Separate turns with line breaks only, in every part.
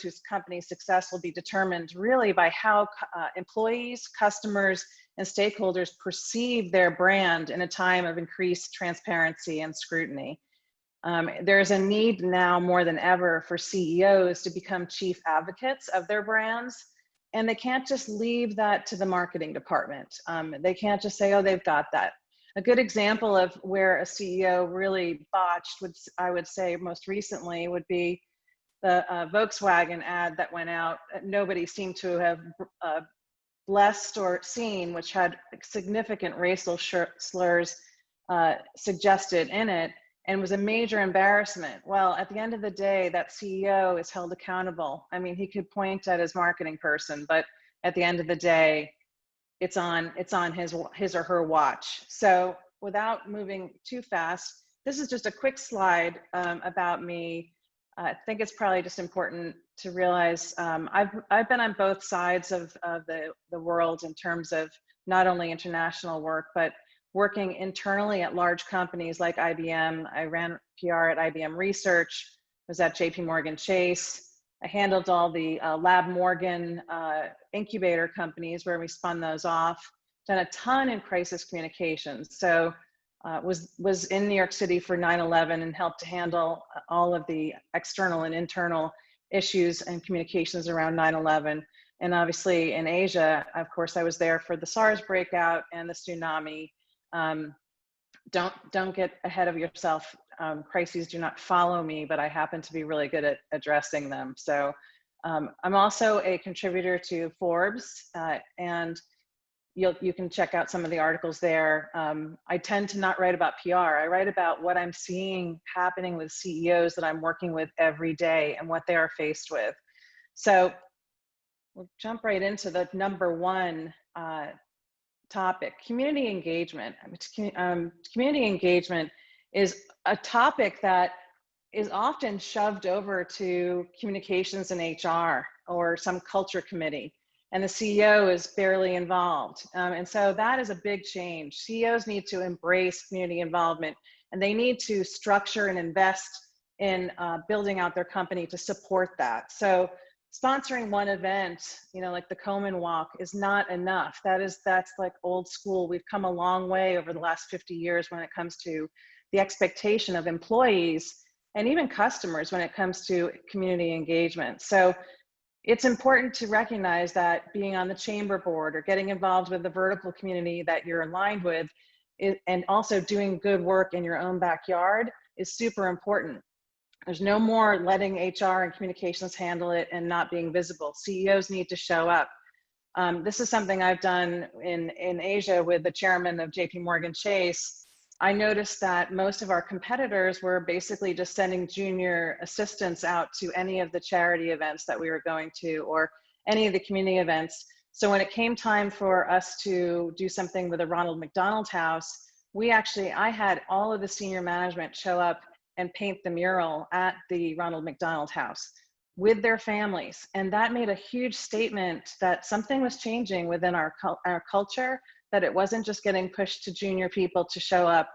whose company's success will be determined really by how employees, customers, and stakeholders perceive their brand in a time of increased transparency and scrutiny. There's a need now more than ever for CEOs to become chief advocates of their brands, and they can't just leave that to the marketing department. They can't just say, oh, they've got that. A good example of where a CEO really botched, I would say most recently, would be the Volkswagen ad that went out. Nobody seemed to have blessed or seen, which had significant racial slurs suggested in it, and was a major embarrassment. Well, at the end of the day, that CEO is held accountable. I mean, he could point at his marketing person, but at the end of the day, it's on his or her watch. So without moving too fast, this is just a quick slide about me. I think it's probably just important to realize I've been on both sides of the world in terms of not only international work, but working internally at large companies like IBM. I ran PR at IBM Research, was at JP Morgan Chase. I handled all the Lab Morgan incubator companies where we spun those off, done a ton in crisis communications. So was in New York City for 9/11 and helped to handle all of the external and internal issues and communications around 9/11. And obviously in Asia, of course, I was there for the SARS breakout and the tsunami. Don't get ahead of yourself. Crises do not follow me, but I happen to be really good at addressing them. So I'm also a contributor to Forbes, and you can check out some of the articles there. I tend to not write about PR. I write about what I'm seeing happening with CEOs that I'm working with every day and what they are faced with. So we'll jump right into the number one topic, community engagement. Community engagement is a topic that is often shoved over to communications and HR or some culture committee, and the CEO is barely involved. And so that is a big change. CEOs need to embrace community involvement, and they need to structure and invest in building out their company to support that. So sponsoring one event, like the Komen Walk, is not enough. That's like old school. We've come a long way over the last 50 years when it comes to the expectation of employees and even customers when it comes to community engagement. So it's important to recognize that being on the chamber board or getting involved with the vertical community that you're aligned with, and also doing good work in your own backyard, is super important. There's no more letting HR and communications handle it and not being visible. CEOs need to show up. This is something I've done in Asia with the chairman of JP Morgan Chase. I noticed that most of our competitors were basically just sending junior assistants out to any of the charity events that we were going to, or any of the community events. So when it came time for us to do something with the Ronald McDonald House, I had all of the senior management show up and paint the mural at the Ronald McDonald House with their families. And that made a huge statement that something was changing within our culture, that it wasn't just getting pushed to junior people to show up.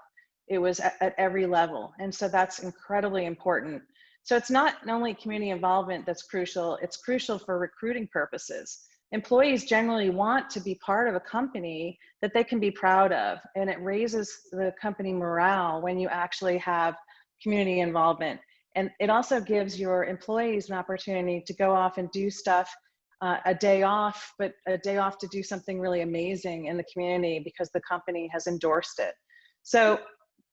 It was at every level. And so that's incredibly important. So it's not only community involvement that's crucial, it's crucial for recruiting purposes. Employees generally want to be part of a company that they can be proud of. And it raises the company morale when you actually have community involvement. And it also gives your employees an opportunity to go off and do stuff, a day off, but a day off to do something really amazing in the community because the company has endorsed it. So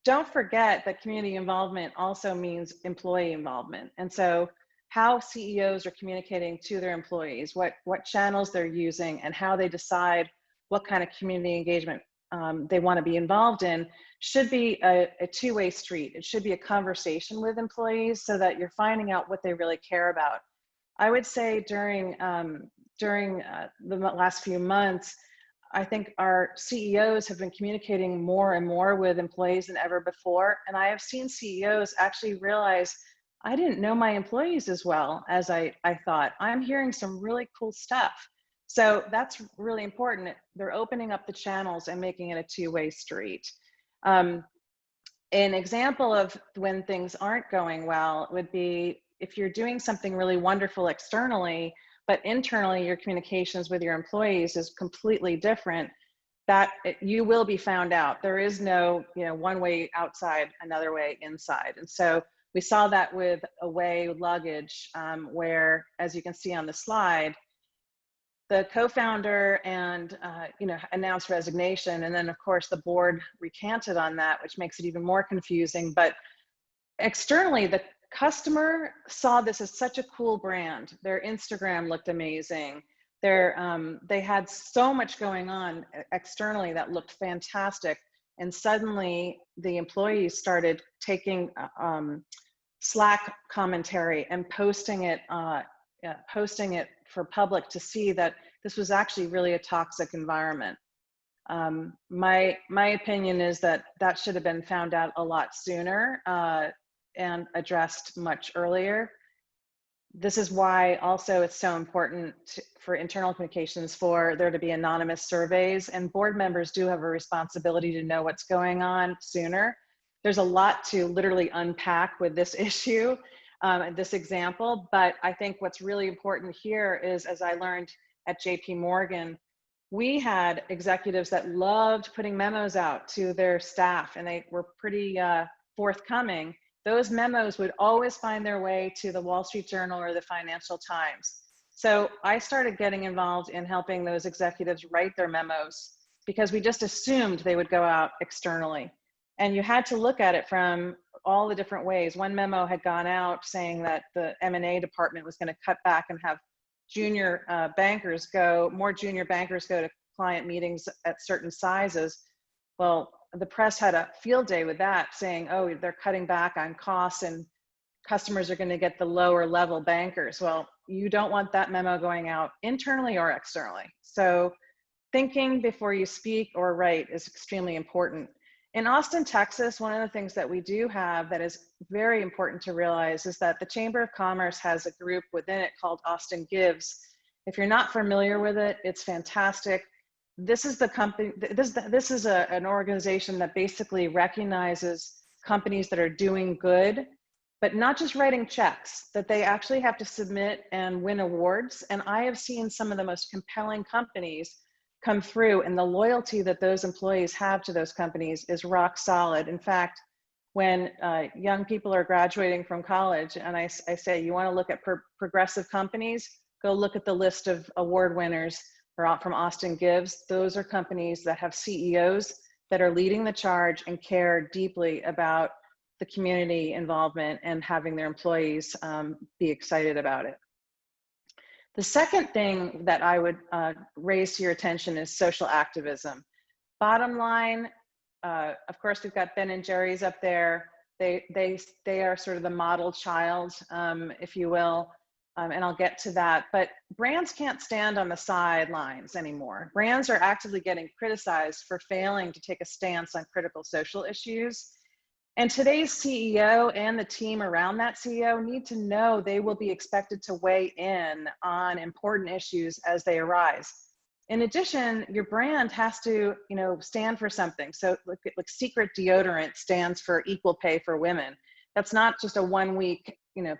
don't forget that community involvement also means employee involvement. And so how CEOs are communicating to their employees, what channels they're using, and how they decide what kind of community engagement they want to be involved in should be a two-way street. It should be a conversation with employees so that you're finding out what they really care about. I would say during the last few months, I think our CEOs have been communicating more and more with employees than ever before. And I have seen CEOs actually realize, I didn't know my employees as well as I thought. I'm hearing some really cool stuff. So that's really important. They're opening up the channels and making it a two-way street. An example of when things aren't going well would be if you're doing something really wonderful externally, but internally your communications with your employees is completely different, you will be found out. There is no, one way outside, another way inside. And so we saw that with Away luggage, where, as you can see on the slide, the co-founder and announced resignation, and then of course the board recanted on that, which makes it even more confusing. But externally, the customer saw this as such a cool brand. Their Instagram looked amazing. They had so much going on externally that looked fantastic, and suddenly the employees started taking Slack commentary and posting it for public to see that this was actually really a toxic environment. My opinion is that should have been found out a lot sooner and addressed much earlier. This is why also it's so important for internal communications for there to be anonymous surveys, and board members do have a responsibility to know what's going on sooner. There's a lot to literally unpack with this issue, this example, but I think what's really important here is, as I learned at JP Morgan, we had executives that loved putting memos out to their staff, and they were pretty forthcoming. Those memos would always find their way to the Wall Street Journal or the Financial Times. So I started getting involved in helping those executives write their memos because we just assumed they would go out externally. And you had to look at it from all the different ways. One memo had gone out saying that the M&A department was going to cut back and have more junior bankers go to client meetings at certain sizes. Well, the press had a field day with that, saying, oh, they're cutting back on costs and customers are going to get the lower level bankers. Well, you don't want that memo going out internally or externally. So thinking before you speak or write is extremely important. In Austin, Texas, one of the things that we do have that is very important to realize is that the Chamber of Commerce has a group within it called Austin Gives. If you're not familiar with it, it's fantastic. This is the company, this is an organization that basically recognizes companies that are doing good, but not just writing checks, that they actually have to submit and win awards. And I have seen some of the most compelling companies come through, and the loyalty that those employees have to those companies is rock solid. In fact, when young people are graduating from college and I say, you want to look at progressive companies, go look at the list of award winners from Austin Gives. Those are companies that have CEOs that are leading the charge and care deeply about the community involvement and having their employees be excited about it. The second thing that I would raise to your attention is social activism. Bottom line, of course, we've got Ben and Jerry's up there. They are sort of the model child, if you will, and I'll get to that. But brands can't stand on the sidelines anymore. Brands are actively getting criticized for failing to take a stance on critical social issues. And today's CEO and the team around that CEO need to know they will be expected to weigh in on important issues as they arise. In addition, your brand has to, stand for something. So like Secret Deodorant stands for equal pay for women. That's not just a 1 week,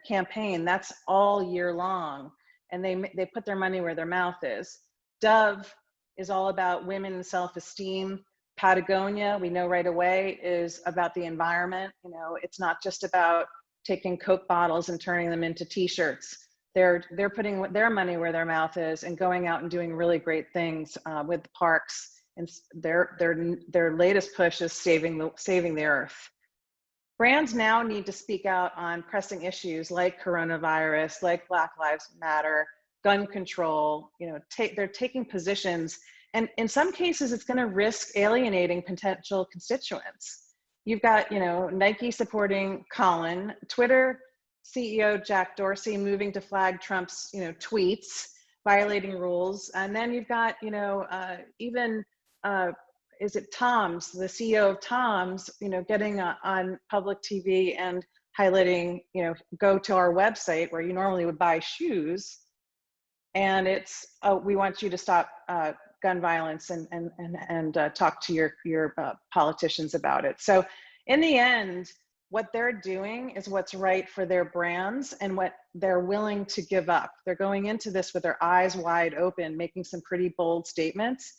campaign. That's all year long. And they put their money where their mouth is. Dove is all about women and self-esteem. Patagonia, we know right away, is about the environment. It's not just about taking Coke bottles and turning them into t-shirts. They're putting their money where their mouth is and going out and doing really great things with the parks. And their latest push is saving the earth. Brands now need to speak out on pressing issues like coronavirus, like Black Lives Matter, gun control. They're taking positions. And in some cases, it's going to risk alienating potential constituents. You've got, Nike supporting Colin, Twitter CEO Jack Dorsey moving to flag Trump's, tweets, violating rules. And then you've got, is it Tom's, the CEO of Tom's, getting on public TV and highlighting, go to our website where you normally would buy shoes. And it's, we want you to stop gun violence and talk to your politicians about it. So in the end, what they're doing is what's right for their brands and what they're willing to give up. They're going into this with their eyes wide open, making some pretty bold statements.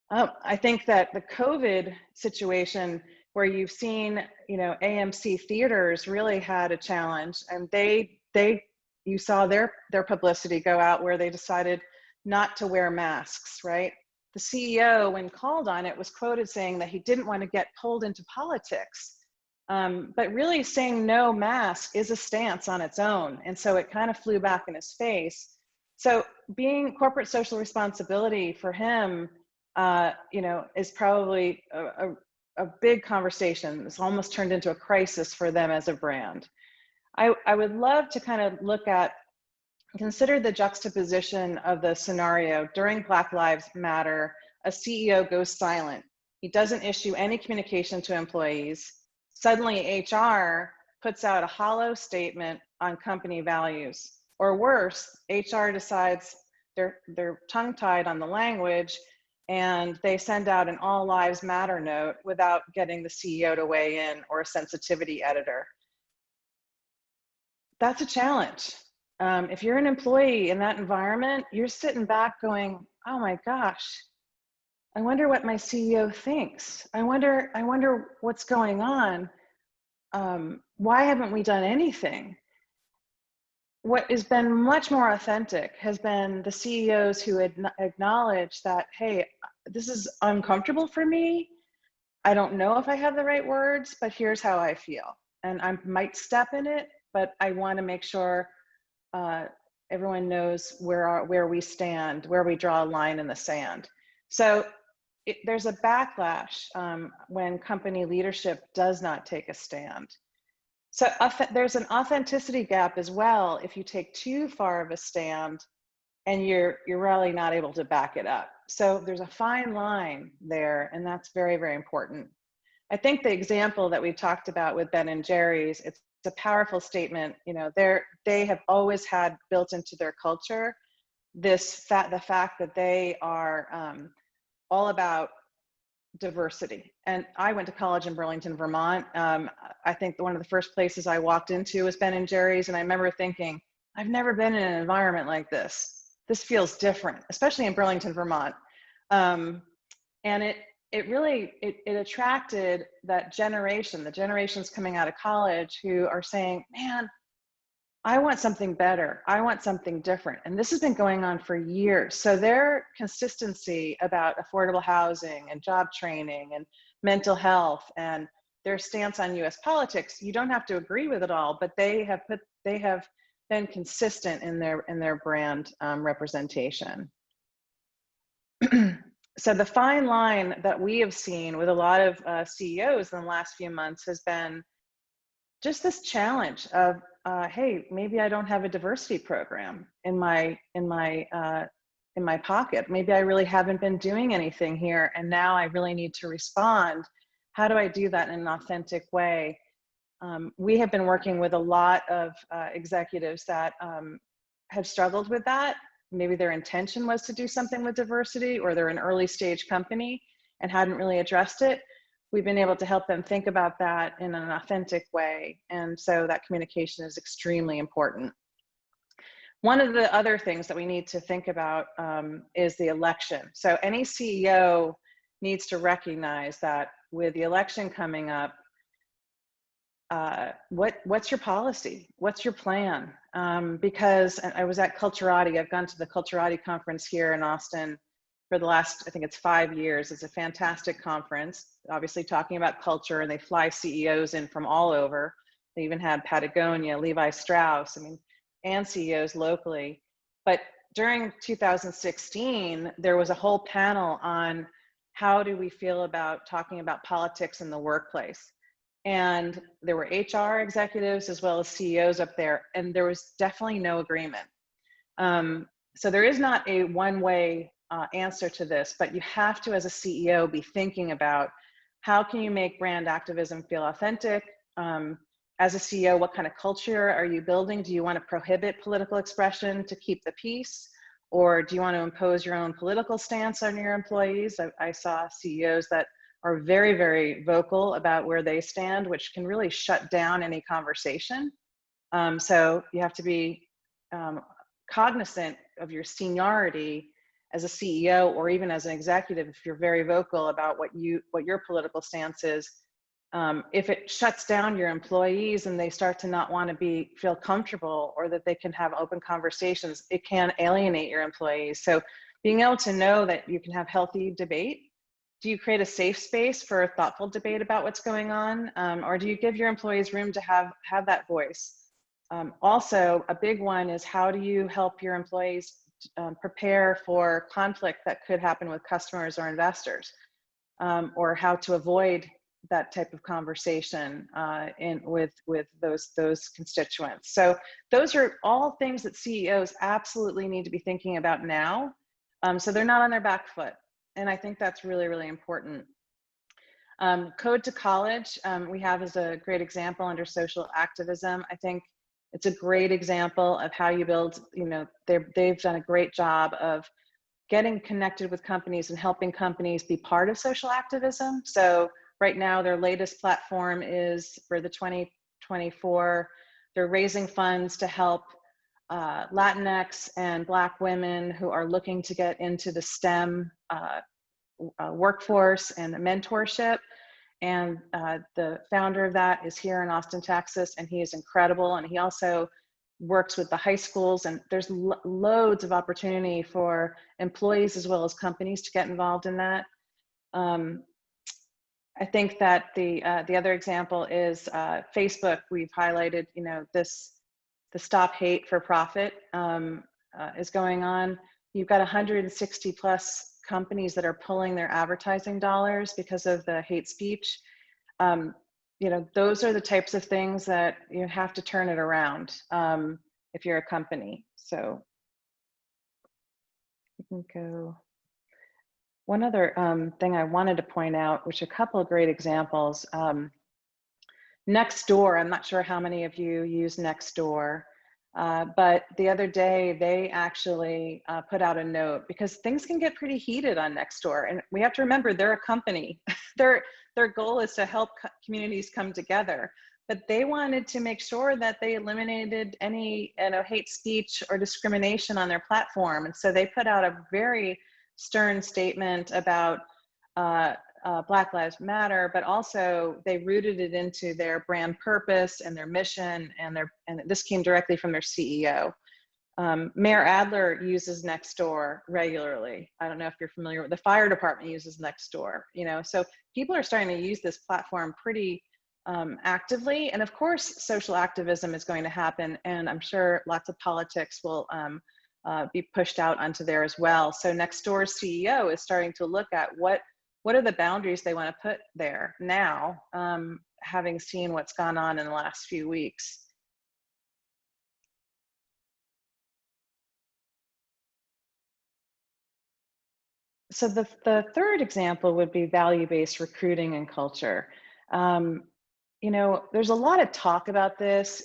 I think that the COVID situation, where you've seen, you know, AMC theaters really had a challenge, and you saw their publicity go out where they decided not to wear masks, right? The CEO, when called on it, was quoted saying that he didn't want to get pulled into politics. But really saying no mask is a stance on its own. And so it kind of flew back in his face. So being corporate social responsibility for him, you know, is probably a big conversation. It's almost turned into a crisis for them as a brand. I would love to kind of consider the juxtaposition of the scenario. During Black Lives Matter, a CEO goes silent. He doesn't issue any communication to employees. Suddenly HR puts out a hollow statement on company values. Or worse, HR decides they're tongue-tied on the language, and they send out an all lives matter note without getting the CEO to weigh in, or a sensitivity editor. That's a challenge. If you're an employee in that environment, you're sitting back going, oh my gosh, I wonder what my CEO thinks. I wonder what's going on. Why haven't we done anything? What has been much more authentic has been the CEOs who acknowledge that, hey, this is uncomfortable for me. I don't know if I have the right words, but here's how I feel. And I might step in it, but I want to make sure everyone knows where we stand, where we draw a line in the sand. So there's a backlash when company leadership does not take a stand. So there's an authenticity gap as well if you take too far of a stand and you're really not able to back it up. So there's a fine line there, and that's very, very important. I think the example that we talked about with Ben and Jerry's, it's a powerful statement. You know, they have always had built into their culture the fact that they are all about diversity. And I went to college in Burlington, Vermont. I think one of the first places I walked into was Ben and Jerry's, and I remember thinking, I've never been in an environment like this. This feels different, especially in Burlington, Vermont. And it really attracted that generation, the generations coming out of college who are saying, man, I want something better. I want something different. And this has been going on for years. So their consistency about affordable housing and job training and mental health and their stance on US politics, you don't have to agree with it all, but they have been consistent in their brand representation. So the fine line that we have seen with a lot of CEOs in the last few months has been just this challenge of, hey, maybe I don't have a diversity program in my pocket. Maybe I really haven't been doing anything here, and now I really need to respond. How do I do that in an authentic way? We have been working with a lot of executives that have struggled with that. Maybe their intention was to do something with diversity, or they're an early stage company and hadn't really addressed it. We've been able to help them think about that in an authentic way. And so that communication is extremely important. One of the other things that we need to think about is the election. So any CEO needs to recognize that with the election coming up, what's your policy? What's your plan? Because I was at Culturati. I've gone to the Culturati conference here in Austin for the last, I think it's 5 years. It's a fantastic conference, obviously talking about culture, and they fly CEOs in from all over. They even had Patagonia, Levi Strauss, and CEOs locally. But during 2016, there was a whole panel on how do we feel about talking about politics in the workplace. And there were HR executives as well as CEOs up there, and there was definitely no agreement. So there is not a one-way answer to this, but you have to, as a CEO, be thinking about how can you make brand activism feel authentic? As a CEO, what kind of culture are you building? Do you want to prohibit political expression to keep the peace? Or do you want to impose your own political stance on your employees? I saw CEOs that are very, very vocal about where they stand, which can really shut down any conversation. So you have to be cognizant of your seniority as a CEO or even as an executive. If you're very vocal about what your political stance is, if it shuts down your employees and they start to not want to feel comfortable or that they can have open conversations, it can alienate your employees. So being able to know that you can have healthy debate. Do you create a safe space for a thoughtful debate about what's going on? Or do you give your employees room to have that voice? Also, a big one is, how do you help your employees prepare for conflict that could happen with customers or investors, or how to avoid that type of conversation with those constituents. So those are all things that CEOs absolutely need to be thinking about now, so they're not on their back foot. And I think that's really, really important. Code to College, we have as a great example under social activism. I think it's a great example of how you build, they've done a great job of getting connected with companies and helping companies be part of social activism. So right now, their latest platform is for the 2024, they're raising funds to help Latinx and Black women who are looking to get into the STEM workforce and the mentorship. And the founder of that is here in Austin, Texas, and he is incredible. And he also works with the high schools, and there's loads of opportunity for employees as well as companies to get involved in that. I think that the other example is Facebook. We've highlighted, the Stop Hate for Profit is going on. You've got 160 plus companies that are pulling their advertising dollars because of the hate speech. Those are the types of things that you have to turn it around if you're a company. So we can go. One other thing I wanted to point out, which a couple of great examples. Nextdoor, I'm not sure how many of you use Nextdoor, but the other day they actually put out a note, because things can get pretty heated on Nextdoor, and we have to remember they're a company. Their goal is to help communities come together, but they wanted to make sure that they eliminated any hate speech or discrimination on their platform, and so they put out a very stern statement about Black Lives Matter, but also they rooted it into their brand purpose and their mission, and this came directly from their CEO. Mayor Adler uses Nextdoor regularly. I don't know if you're familiar with, the fire department uses Nextdoor, so people are starting to use this platform pretty actively. And of course, social activism is going to happen, and I'm sure lots of politics will be pushed out onto there as well. So Nextdoor's CEO is starting to look at what are the boundaries they want to put there now, having seen what's gone on in the last few weeks. So the third example would be value-based recruiting and culture. There's a lot of talk about this.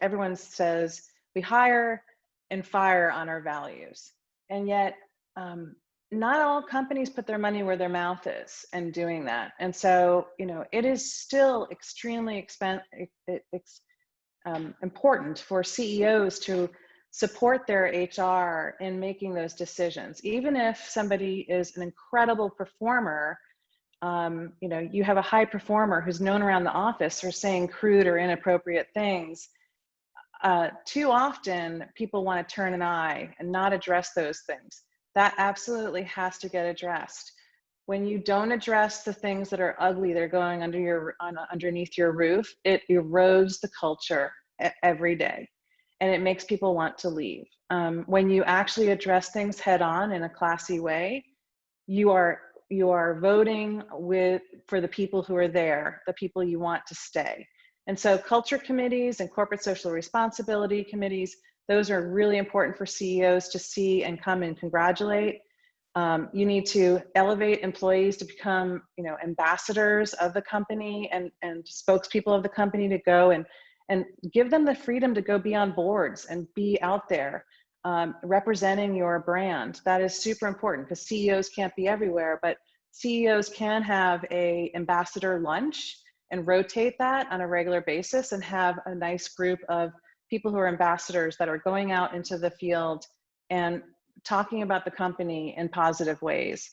Everyone says we hire and fire on our values, and yet not all companies put their money where their mouth is in doing that. And so, it is still extremely important for CEOs to support their HR in making those decisions. Even if somebody is an incredible performer, you have a high performer who's known around the office for saying crude or inappropriate things. Too often, people want to turn an eye and not address those things. That absolutely has to get addressed. When you don't address the things that are ugly, they're going underneath your roof, it erodes the culture every day, and it makes people want to leave. When you actually address things head on in a classy way, you are voting for the people who are there, the people you want to stay. And so culture committees and corporate social responsibility committees, those are really important for CEOs to see and come and congratulate. You need to elevate employees to become, ambassadors of the company and spokespeople of the company, to go and give them the freedom to go be on boards and be out there representing your brand. That is super important, because CEOs can't be everywhere, but CEOs can have a ambassador lunch and rotate that on a regular basis and have a nice group of people who are ambassadors that are going out into the field and talking about the company in positive ways.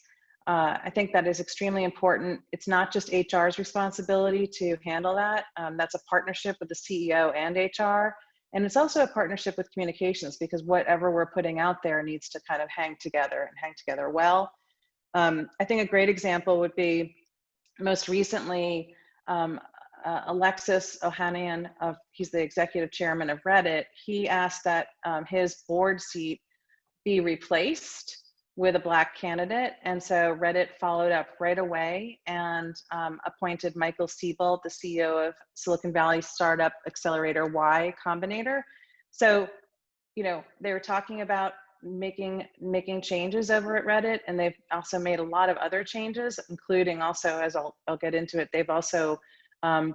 I think that is extremely important. It's not just HR's responsibility to handle that. That's a partnership with the CEO and HR. And it's also a partnership with communications, because whatever we're putting out there needs to kind of hang together and hang together well. I think a great example would be most recently, Alexis Ohanian, he's the executive chairman of Reddit. He asked that his board seat be replaced with a Black candidate. And so Reddit followed up right away and appointed Michael Siebold, the CEO of Silicon Valley startup accelerator Y Combinator. So, you know, they were talking about making changes over at Reddit, and they've also made a lot of other changes, including also, as I'll get into it, they've also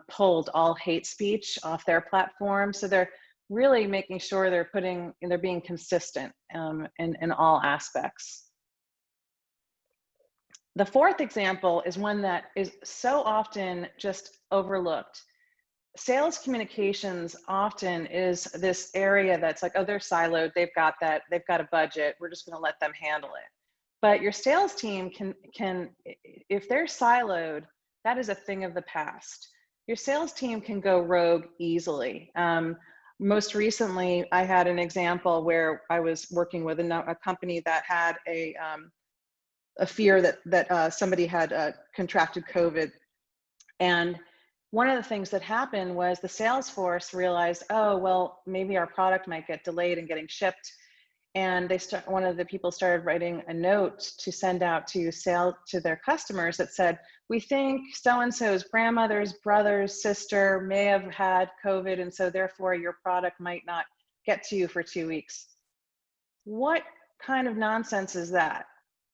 pulled all hate speech off their platform. So they're really making sure they're being consistent in all aspects. The fourth example is one that is so often just overlooked. Sales communications often is this area that's like, oh, they're siloed, they've got a budget, we're just going to let them handle it. But your sales team can, if they're siloed, that is a thing of the past. Your sales team can go rogue easily. Most recently, I had an example where I was working with a company that had a fear that somebody had contracted COVID. And one of the things that happened was the sales force realized, oh, well, maybe our product might get delayed in getting shipped. And one of the people started writing a note to send out to their customers that said, we think so-and-so's grandmother's brother's sister may have had COVID, and so therefore your product might not get to you for 2 weeks. What kind of nonsense is that?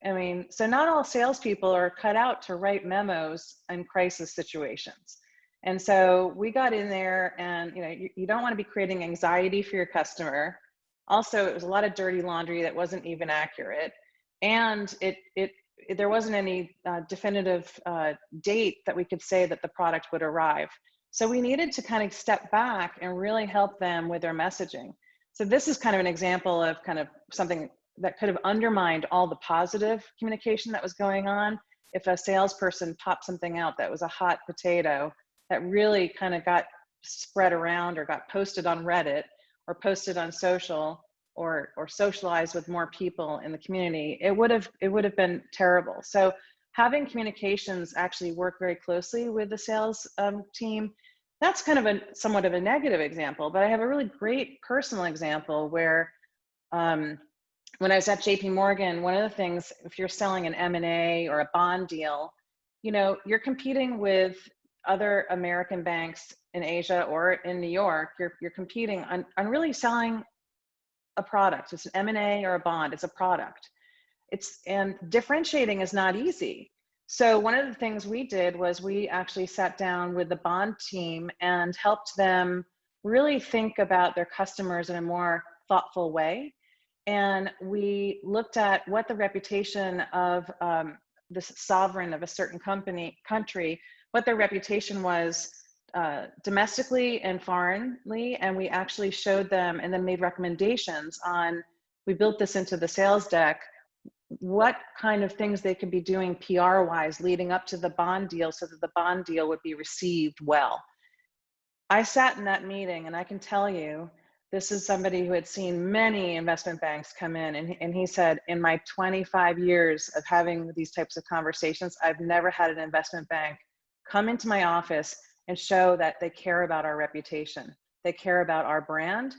I mean, so not all salespeople are cut out to write memos in crisis situations. And so we got in there, and you don't want to be creating anxiety for your customer. Also, it was a lot of dirty laundry that wasn't even accurate. And there wasn't any definitive date that we could say that the product would arrive. So we needed to kind of step back and really help them with their messaging. So this is kind of an example of kind of something that could have undermined all the positive communication that was going on if a salesperson popped something out that was a hot potato that really kind of got spread around or got posted on Reddit or posted on social or socialized with more people in the community. It would have been terrible. So having communications actually work very closely with the sales team, that's kind of somewhat of a negative example, but I have a really great personal example where when I was at JP Morgan, one of the things, if you're selling an M&A or a bond deal, you're competing with other American banks in Asia or in New York. You're competing on really selling a product. It's an M&A or a bond, it's a product. And differentiating is not easy. So one of the things we did was we actually sat down with the bond team and helped them really think about their customers in a more thoughtful way. And we looked at what the reputation of the sovereign of a certain country, what their reputation was domestically and foreignly. And we actually showed them and then made recommendations on, we built this into the sales deck, what kind of things they could be doing PR-wise leading up to the bond deal so that the bond deal would be received well. I sat in that meeting, and I can tell you, this is somebody who had seen many investment banks come in, and he said, in my 25 years of having these types of conversations, I've never had an investment bank come into my office and show that they care about our reputation. They care about our brand,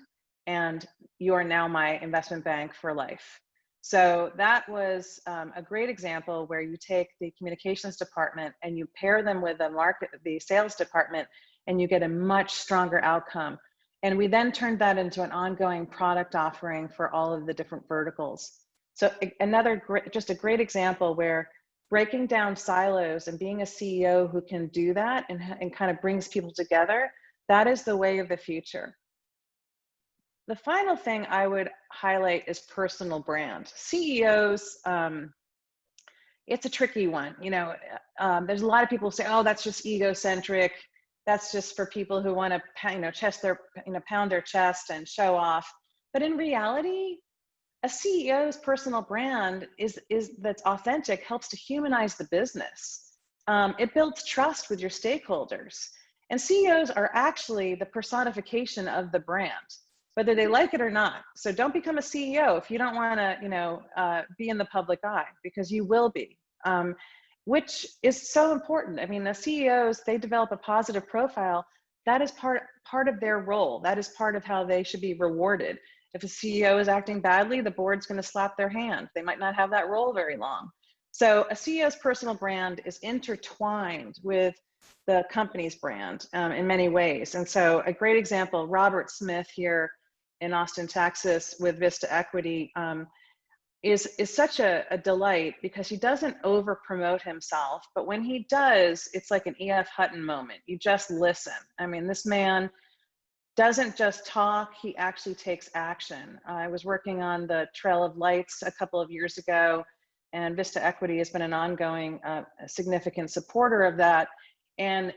and you are now my investment bank for life. So that was a great example where you take the communications department and you pair them with the sales department, and you get a much stronger outcome. And we then turned that into an ongoing product offering for all of the different verticals. So just a great example where breaking down silos and being a CEO who can do that and kind of brings people together, that is the way of the future. The final thing I would highlight is personal brand. CEOs, it's a tricky one. There's a lot of people who say, oh, that's just egocentric. That's just for people who want to, pound their chest and show off. But in reality, a CEO's personal brand is that's authentic, helps to humanize the business. It builds trust with your stakeholders. And CEOs are actually the personification of the brand, whether they like it or not. So don't become a CEO if you don't want to, be in the public eye, because you will be, which is so important. I mean, the CEOs, they develop a positive profile. That is part of their role. That is part of how they should be rewarded. If a CEO is acting badly, the board's going to slap their hand. They might not have that role very long. So a CEO's personal brand is intertwined with the company's brand in many ways. And so a great example, Robert Smith here in Austin, Texas with Vista Equity is such a delight, because he doesn't over promote himself, but when he does, it's like an E.F. Hutton moment. You just listen. I mean, this man doesn't just talk, he actually takes action. I was working on the Trail of Lights a couple of years ago, and Vista Equity has been an ongoing significant supporter of that. And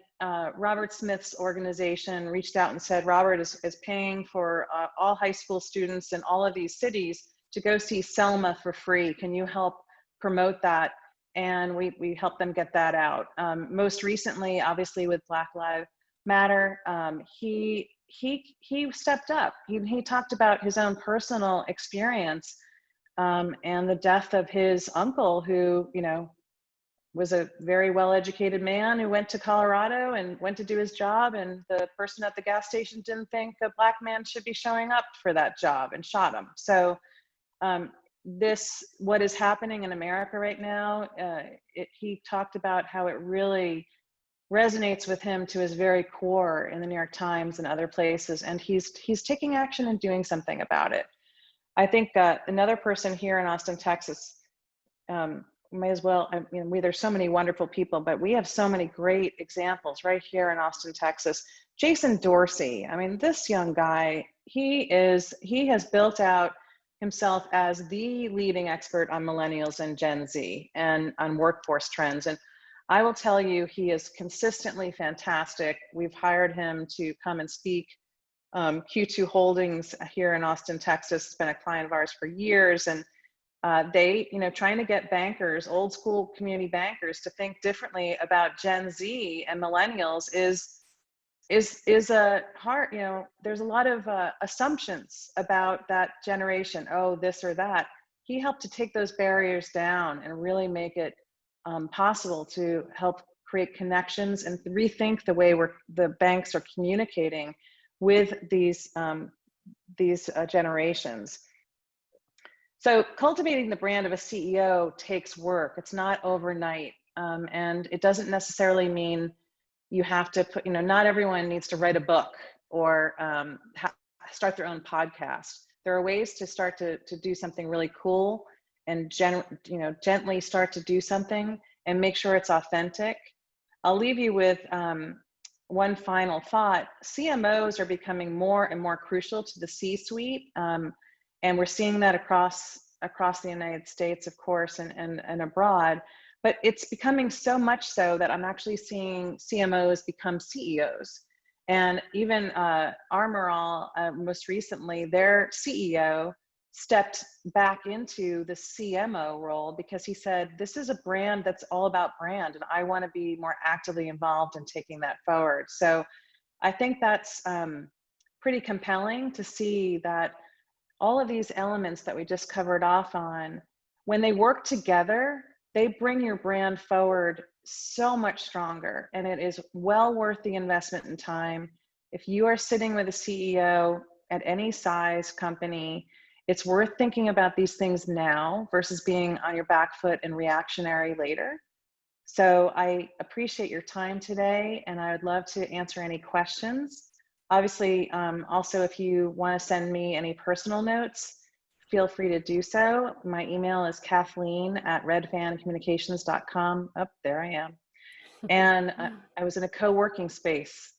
Robert Smith's organization reached out and said, Robert is paying for all high school students in all of these cities to go see Selma for free. Can you help promote that? And we helped them get that out. Most recently, obviously with Black Lives Matter, he stepped up. He talked about his own personal experience and the death of his uncle, who, was a very well-educated man who went to Colorado and went to do his job, and the person at the gas station didn't think a Black man should be showing up for that job and shot him. So what is happening in America right now, he talked about how it really resonates with him to his very core in the New York Times and other places, and he's taking action and doing something about it. I think another person here in Austin, Texas, may as well, there's so many wonderful people, but we have so many great examples right here in Austin, Texas. Jason Dorsey, I mean, this young guy, he has built out himself as the leading expert on millennials and Gen Z and on workforce trends. And I will tell you, he is consistently fantastic. We've hired him to come and speak. Q2 Holdings here in Austin, Texas has been a client of ours for years. And they, trying to get bankers, old school community bankers, to think differently about Gen Z and millennials is a hard, there's a lot of assumptions about that generation. Oh, this or that. He helped to take those barriers down and really make it possible to help create connections and rethink the way the banks are communicating with these generations. So cultivating the brand of a CEO takes work. It's not overnight. And it doesn't necessarily mean you have to put, not everyone needs to write a book or start their own podcast. There are ways to start to do something really cool and gently start to do something and make sure it's authentic. I'll leave you with one final thought. CMOs are becoming more and more crucial to the C-suite. And we're seeing that across the United States, of course, and abroad. But it's becoming so much so that I'm actually seeing CMOs become CEOs. And even Armorall, most recently, their CEO stepped back into the CMO role because he said, this is a brand that's all about brand, and I want to be more actively involved in taking that forward. So I think that's pretty compelling to see that all of these elements that we just covered off on, when they work together, they bring your brand forward so much stronger, and it is well worth the investment in time. If you are sitting with a CEO at any size company, it's worth thinking about these things now versus being on your back foot and reactionary later. So I appreciate your time today, and I would love to answer any questions. Obviously, also, if you want to send me any personal notes, feel free to do so. My email is kathleen@redfancommunications.com. Oh, there I am. And I was in a co-working space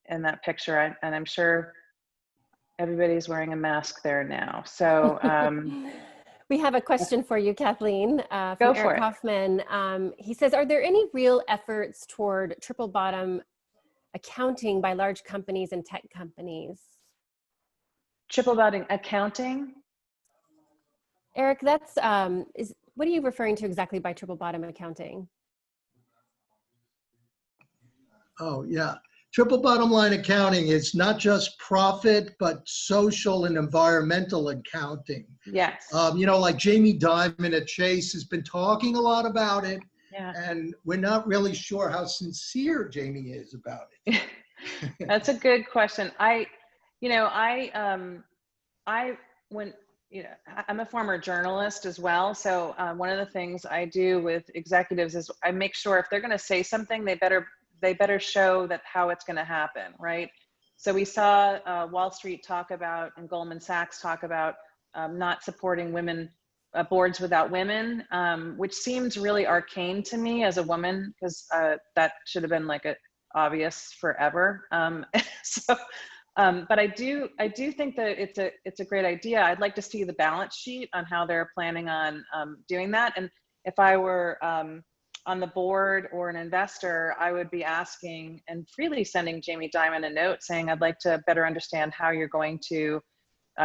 in that picture, and I'm sure everybody's wearing a mask there now. So
We have a question for you, Kathleen, from
Go
Eric
for it.
Hoffman. He says, are there any real efforts toward triple bottom accounting by large companies and tech companies?
Triple bottom accounting?
Eric, that's, what are you referring to exactly by triple bottom accounting?
Oh, yeah. Triple bottom line accounting is not just profit, but social and environmental accounting.
Yes.
You know, like Jamie Dimon at Chase has been talking a lot about it,
Yeah.
and we're not really sure how sincere Jamie is about it.
That's a good question. I'm a former journalist as well. So one of the things I do with executives is I make sure if they're going to say something, they better show that how it's going to happen, right? So we saw Wall Street talk about, and Goldman Sachs talk about not supporting women, boards without women, which seems really arcane to me as a woman, because that should have been like obvious forever. But I do think that it's a great idea. I'd like to see the balance sheet on how they're planning on doing that. And if I were on the board or an investor, I would be asking and freely sending Jamie Dimon a note saying, I'd like to better understand how you're going to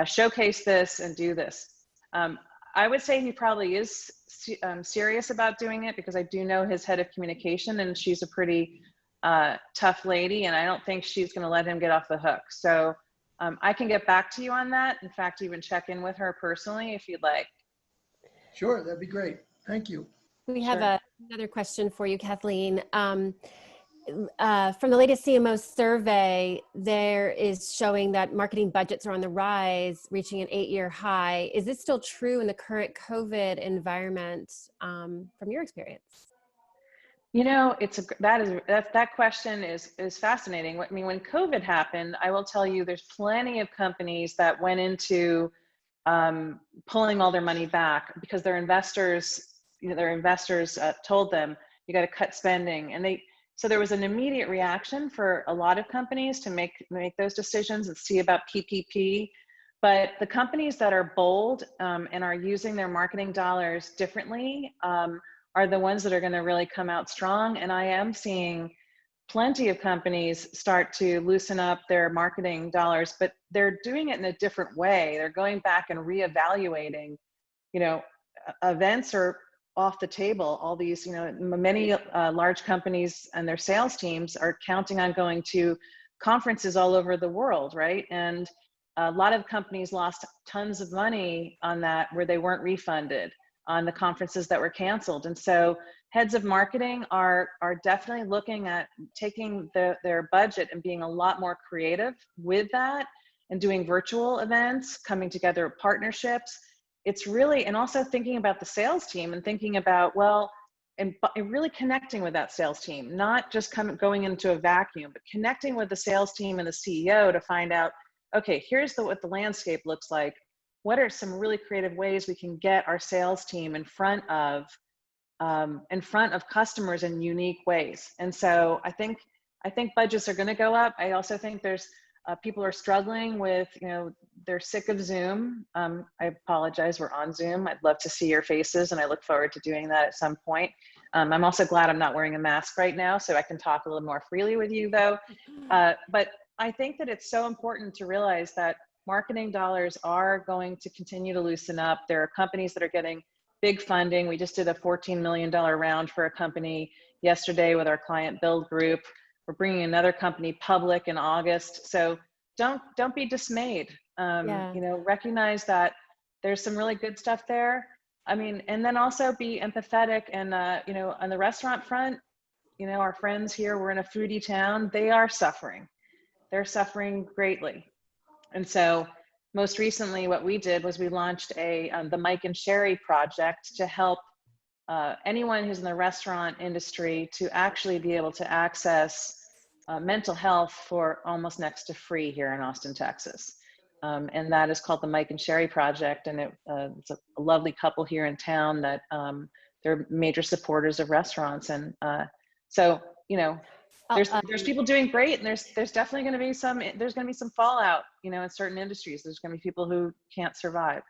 showcase this and do this. I would say he probably is serious about doing it, because I do know his head of communication, and she's a pretty tough lady, and I don't think she's going to let him get off the hook. So I can get back to you on that. In fact, even check in with her personally if you'd like.
Sure, that'd be great. Thank you.
We have another question for you, Kathleen. From the latest CMO survey, there is showing that marketing budgets are on the rise, reaching an 8-year high. Is this still true in the current COVID environment, from your experience?
You know, that question is fascinating. I mean, when COVID happened, I will tell you, there's plenty of companies that went into pulling all their money back because their investors told them, you got to cut spending, and so there was an immediate reaction for a lot of companies to make those decisions and see about PPP. But the companies that are bold and are using their marketing dollars differently are the ones that are going to really come out strong. And I am seeing plenty of companies start to loosen up their marketing dollars, but they're doing it in a different way. They're going back and reevaluating, events are off the table. All these, many large companies and their sales teams are counting on going to conferences all over the world, right? And a lot of companies lost tons of money on that, where they weren't refunded on the conferences that were canceled. And so heads of marketing are definitely looking at taking their budget and being a lot more creative with that, and doing virtual events, coming together partnerships. It's really, and also thinking about the sales team and thinking about, and really connecting with that sales team, not just going into a vacuum, but connecting with the sales team and the CEO to find out, okay, here's what the landscape looks like. What are some really creative ways we can get our sales team in front of customers in unique ways? And so I think budgets are going to go up. I also think there's people are struggling with, they're sick of Zoom. I apologize, we're on Zoom. I'd love to see your faces, and I look forward to doing that at some point. I'm also glad I'm not wearing a mask right now, so I can talk a little more freely with you though. But I think that it's so important to realize that marketing dollars are going to continue to loosen up. There are companies that are getting big funding. We just did a $14 million round for a company yesterday with our client Build Group. We're bringing another company public in August. So don't be dismayed. Recognize that there's some really good stuff there. I mean, and then also be empathetic. And on the restaurant front, our friends here, we're in a foodie town. They are suffering. They're suffering greatly. And so most recently, what we did was we launched the Mike and Sherry project to help anyone who's in the restaurant industry to actually be able to access mental health for almost next to free here in Austin, Texas. And that is called the Mike and Sherry project. And it's a lovely couple here in town that they're major supporters of restaurants. And there's people doing great, and there's definitely going to be some fallout, in certain industries. There's going to be people who can't survive.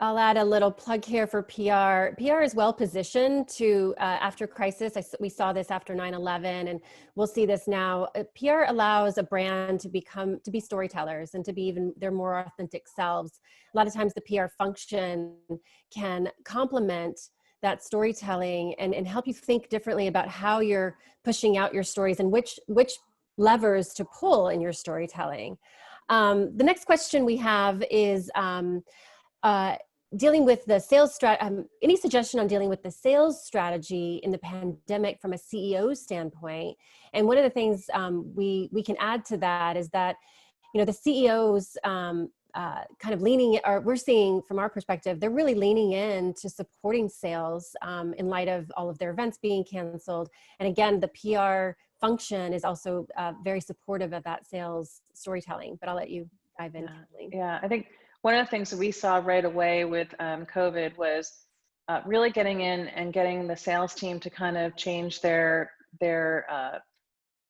I'll add a little plug here for PR. PR is well positioned to, after crisis, we saw this after 9/11, and we'll see this now. PR allows a brand to be storytellers and to be even their more authentic selves. A lot of times the PR function can complement that storytelling and help you think differently about how you're pushing out your stories and which levers to pull in your storytelling. The next question we have is, dealing with the sales any suggestion on dealing with the sales strategy in the pandemic from a CEO standpoint? And one of the things we can add to that is that, you know, the CEOs kind of leaning, or we're seeing from our perspective, they're really leaning in to supporting sales in light of all of their events being canceled. And again, the PR function is also very supportive of that sales storytelling. But I'll let you dive in, Kathleen.
Yeah, I think one of the things that we saw right away with COVID was really getting in and getting the sales team to kind of change their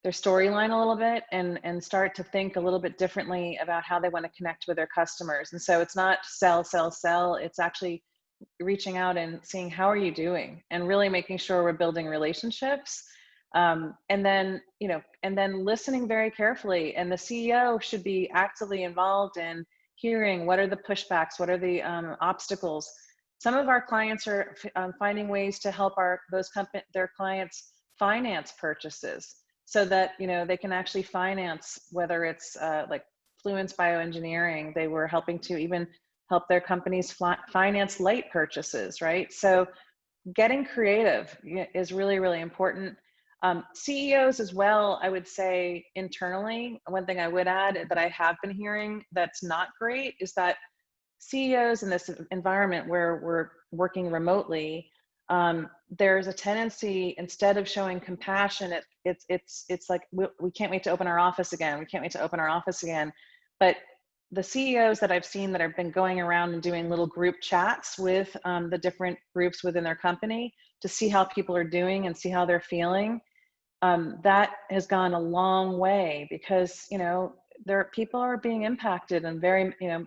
storyline a little bit and start to think a little bit differently about how they want to connect with their customers. And so it's not sell, sell, sell. It's actually reaching out and seeing how are you doing and really making sure we're building relationships. And then, you know, and then listening very carefully. And the CEO should be actively involved in hearing what are the pushbacks, what are the obstacles. Some of our clients are finding ways to help their clients finance purchases so that, you know, they can actually finance, whether it's like Fluence Bioengineering, they were helping to even help their companies finance light purchases, right? So getting creative is really, really important. CEOs as well, I would say internally, one thing I would add that I have been hearing that's not great is that CEOs in this environment where we're working remotely, there's a tendency, instead of showing compassion, it's like, we can't wait to open our office again. We can't wait to open our office again. But the CEOs that I've seen that have been going around and doing little group chats with the different groups within their company to see how people are doing and see how they're feeling, that has gone a long way, because, you know, people are being impacted and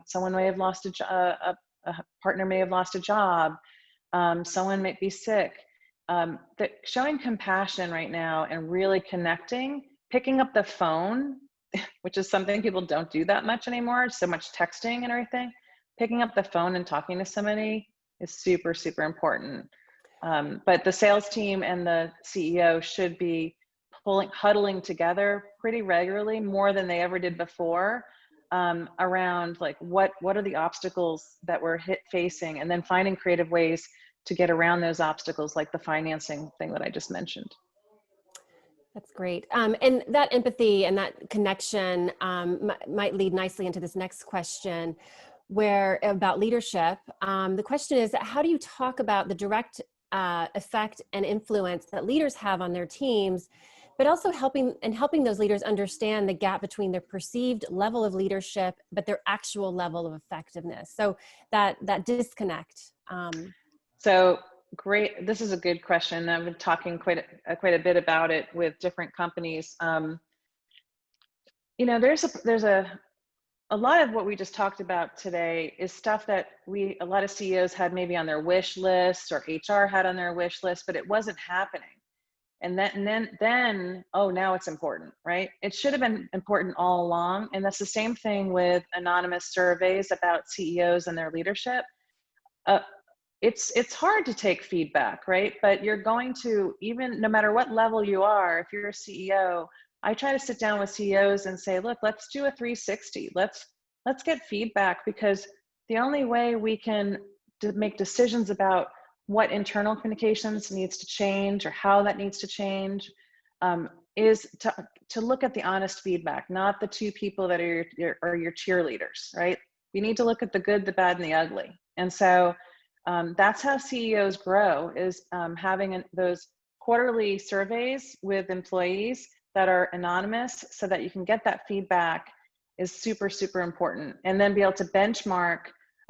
someone may have lost a partner may have lost a job, someone might be sick. Showing compassion right now and really connecting, picking up the phone, which is something people don't do that much anymore, so much texting and everything, picking up the phone and talking to somebody is super, super important. But the sales team and the CEO should be huddling together pretty regularly, more than they ever did before, around like what are the obstacles that we're facing, and then finding creative ways to get around those obstacles, like the financing thing that I just mentioned.
That's great. And that empathy and that connection might lead nicely into this next question, where about leadership. The question is, how do you talk about the direct effect and influence that leaders have on their teams, but also helping those leaders understand the gap between their perceived level of leadership, but their actual level of effectiveness? So that disconnect.
So great. This is a good question. I've been talking quite a bit about it with different companies. You know, there's a lot of what we just talked about today is stuff that a lot of CEOs had maybe on their wish list, or HR had on their wish list, but it wasn't happening. And then, oh, now it's important, right? It should have been important all along. And that's the same thing with anonymous surveys about CEOs and their leadership. It's hard to take feedback, right? But you're going to, even no matter what level you are, if you're a CEO, I try to sit down with CEOs and say, look, let's do a 360. Let's get feedback, because the only way we can make decisions about what internal communications needs to change or how that needs to change is to look at the honest feedback, not the two people that are your cheerleaders, right? You need to look at the good, the bad, and the ugly. And so that's how CEOs grow, is having those quarterly surveys with employees that are anonymous, so that you can get that feedback is super, super important. And then be able to benchmark,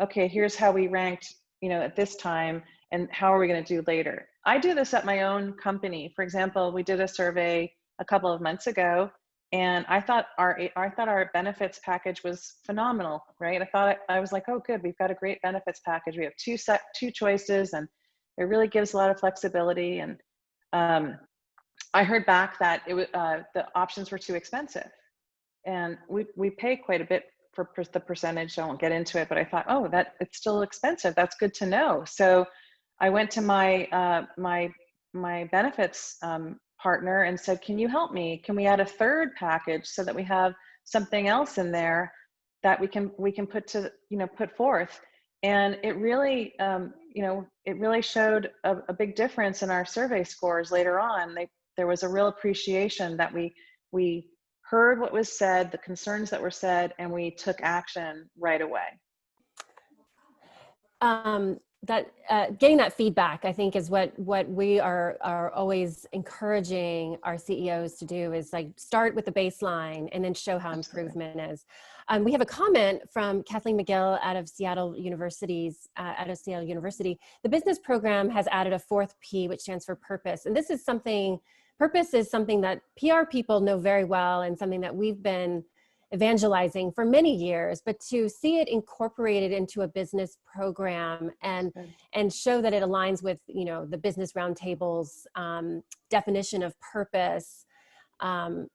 okay, here's how we ranked, you know, at this time, and how are we going to do later? I do this at my own company. For example, we did a survey a couple of months ago, And I thought our benefits package was phenomenal, right? I was like, oh, good, we've got a great benefits package. We have two choices, and it really gives a lot of flexibility. And I heard back that the options were too expensive, and we pay quite a bit for the percentage. I won't get into it, but I thought, oh, that it's still expensive. That's good to know. So I went to my my benefits partner and said, can you help me? Can we add a third package so that we have something else in there that we can put forth? And it really it really showed a big difference in our survey scores later on. There was a real appreciation that we heard what was said, the concerns that were said, and we took action right away.
Getting that feedback, I think, is what we are always encouraging our CEOs to do, is like start with the baseline and then show how improvement is. We have a comment from Kathleen McGill out of Seattle University. The business program has added a fourth P, which stands for purpose. And this is something, purpose is something that PR people know very well and something that we've been evangelizing for many years, but to see it incorporated into a business program and show that it aligns with, the Business Roundtable's definition of purpose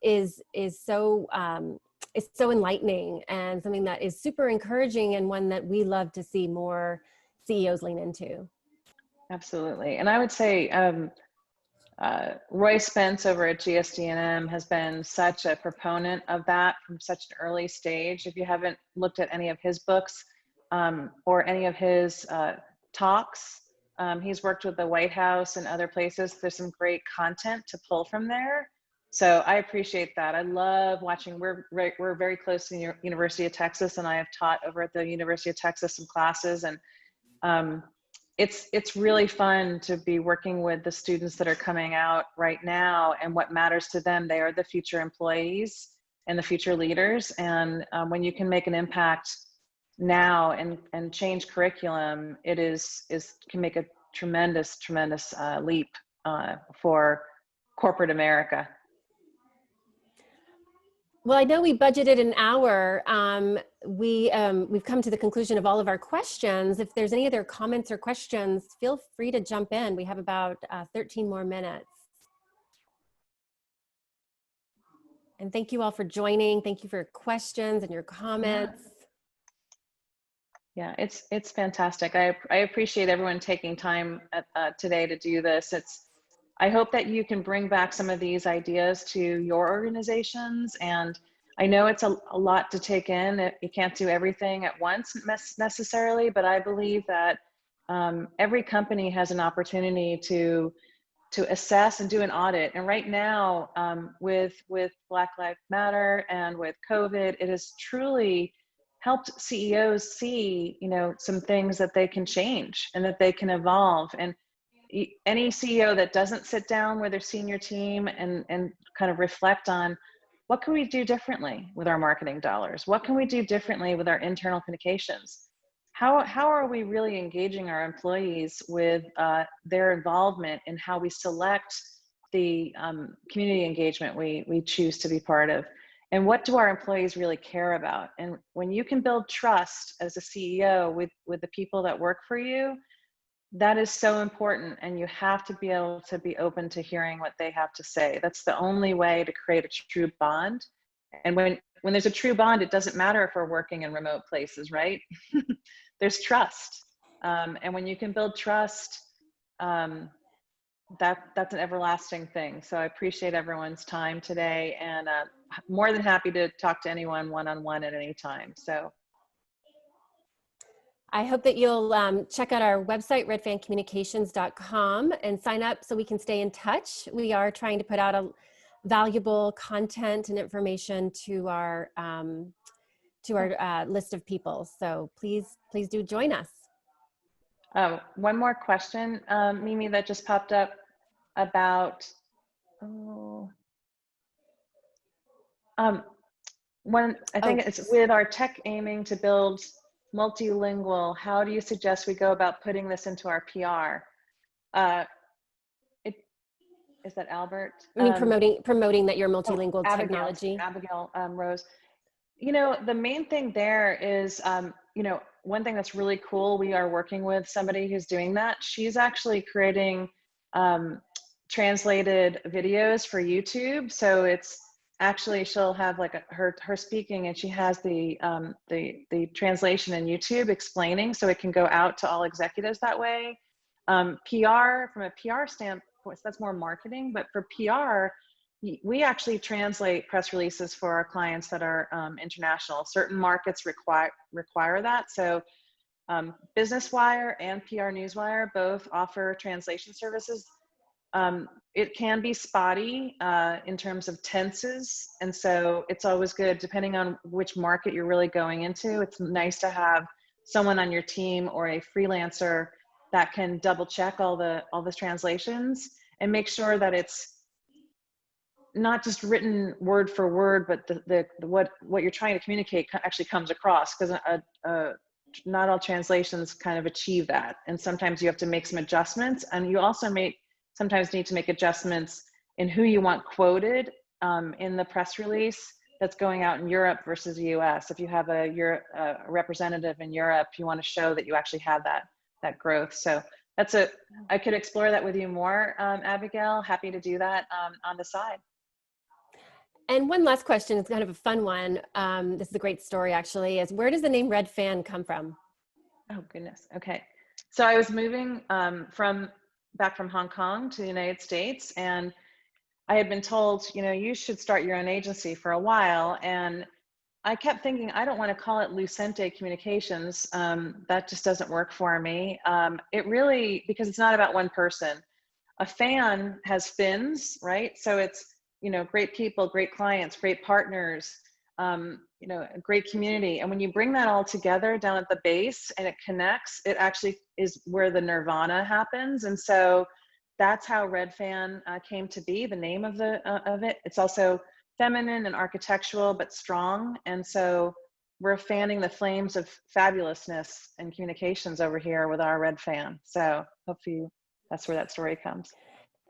is so enlightening, and something that is super encouraging, and one that we love to see more CEOs lean into. Absolutely.
And I would say Roy Spence over at GSD&M has been such a proponent of that from such an early stage. If you haven't looked at any of his books or any of his talks, he's worked with the White House and other places. There's some great content to pull from there. So I appreciate that. I love watching. We're very close to the University of Texas, and I have taught over at the University of Texas some classes, and it's really fun to be working with the students that are coming out right now, and what matters to them. They are the future employees and the future leaders. And when you can make an impact now and change curriculum, it can make a tremendous leap for corporate America.
Well, I know we budgeted an hour. We've come to the conclusion of all of our questions. If there's any other comments or questions, feel free to jump in. We have about 13 more minutes. And thank you all for joining. Thank you for your questions and your comments.
Yeah, it's fantastic. I appreciate everyone taking time today to do this. I hope that you can bring back some of these ideas to your organizations. And I know it's a lot to take in. You can't do everything at once necessarily, but I believe that every company has an opportunity to assess and do an audit. And right now, with Black Lives Matter and with COVID, it has truly helped CEOs see, some things that they can change and that they can evolve. And any CEO that doesn't sit down with their senior team and kind of reflect on what can we do differently with our marketing dollars? What can we do differently with our internal communications? How are we really engaging our employees with their involvement in how we select the community engagement we choose to be part of? And what do our employees really care about? And when you can build trust as a CEO with the people that work for you, that is so important, and you have to be able to be open to hearing what they have to say. That's the only way to create a true bond. And when there's a true bond, it doesn't matter if we're working in remote places, right? There's trust. And when you can build trust, that's an everlasting thing. So I appreciate everyone's time today, and more than happy to talk to anyone one-on-one at any time. So
I hope that you'll check out our website, redfancommunications.com, and sign up so we can stay in touch. We are trying to put out a valuable content and information to our list of people. So please do join us.
One more question, Mimi, that just popped up about it's with our tech aiming to build multilingual. How do you suggest we go about putting this into our PR? Is that Albert?
I mean, promoting that you're multilingual
Abigail,
technology.
Abigail Rose. The main thing there is, one thing that's really cool. We are working with somebody who's doing that. She's actually creating translated videos for YouTube. So it's actually, she'll have like her speaking, and she has the translation in YouTube explaining, so it can go out to all executives that way. PR, from a PR standpoint, that's more marketing, but for PR, we actually translate press releases for our clients that are international. Certain markets require that. So Business Wire and PR Newswire both offer translation services. It can be spotty in terms of tenses. And so it's always good, depending on which market you're really going into, it's nice to have someone on your team or a freelancer that can double check all the translations and make sure that it's not just written word for word, but what you're trying to communicate actually comes across, because not all translations kind of achieve that. And sometimes you have to make some adjustments, and you also sometimes need to make adjustments in who you want quoted in the press release that's going out in Europe versus the US. If you have a representative in Europe, you want to show that you actually have that growth. So I could explore that with you more, Abigail. Happy to do that on the side.
And one last question, it's kind of a fun one. This is a great story, actually, is where does the name Red Fan come from?
Oh, goodness. Okay. So I was moving back from Hong Kong to the United States, and I had been told, you should start your own agency for a while. And I kept thinking, I don't want to call it Lucente Communications. That just doesn't work for me. It really, because it's not about one person. A fan has fins, right? So it's, great people, great clients, great partners, a great community. And when you bring that all together down at the base and it connects, it actually is where the nirvana happens. And so that's how Red Fan came to be, the name of it. It's also feminine and architectural, but strong. And so we're fanning the flames of fabulousness and communications over here with our Red Fan. So hopefully that's where that story comes.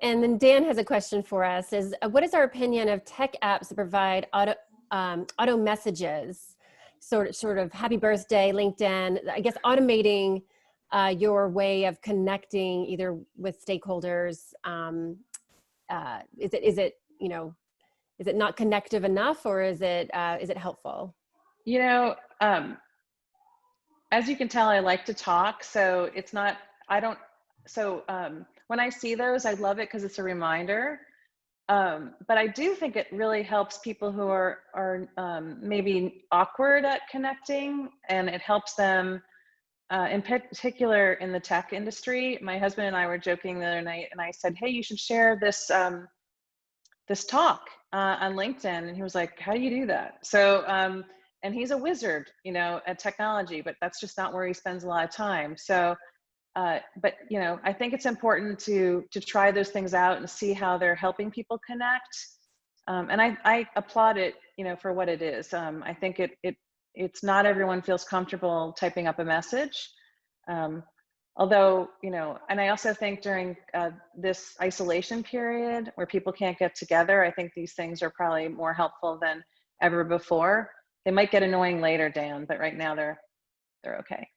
And then Dan has a question for us, is what is our opinion of tech apps that provide auto messages, sort of happy birthday, LinkedIn, I guess automating your way of connecting either with stakeholders? Is it not connective enough, or is it helpful?
As you can tell, I like to talk, so when I see those, I love it because it's a reminder. But I do think it really helps people who are maybe awkward at connecting, and it helps them, in particular in the tech industry. My husband and I were joking the other night, and I said, hey, you should share this talk on LinkedIn. And he was like, how do you do that? So, and he's a wizard, at technology, but that's just not where he spends a lot of time. So, but I think it's important to try those things out and see how they're helping people connect. And I applaud it, for what it is. I think it's not everyone feels comfortable typing up a message. Although, and I also think during this isolation period where people can't get together, I think these things are probably more helpful than ever before. They might get annoying later, Dan, but right now they're okay.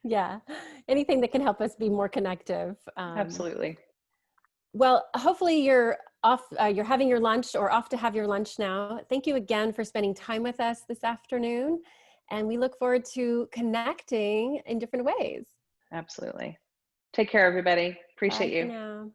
Yeah, anything that can help us be more connective.
Absolutely.
Well, hopefully you're having your lunch or off to have your lunch now. Thank you again for spending time with us this afternoon. And we look forward to connecting in different ways.
Absolutely. Take care, everybody. Appreciate you.
Bye for now.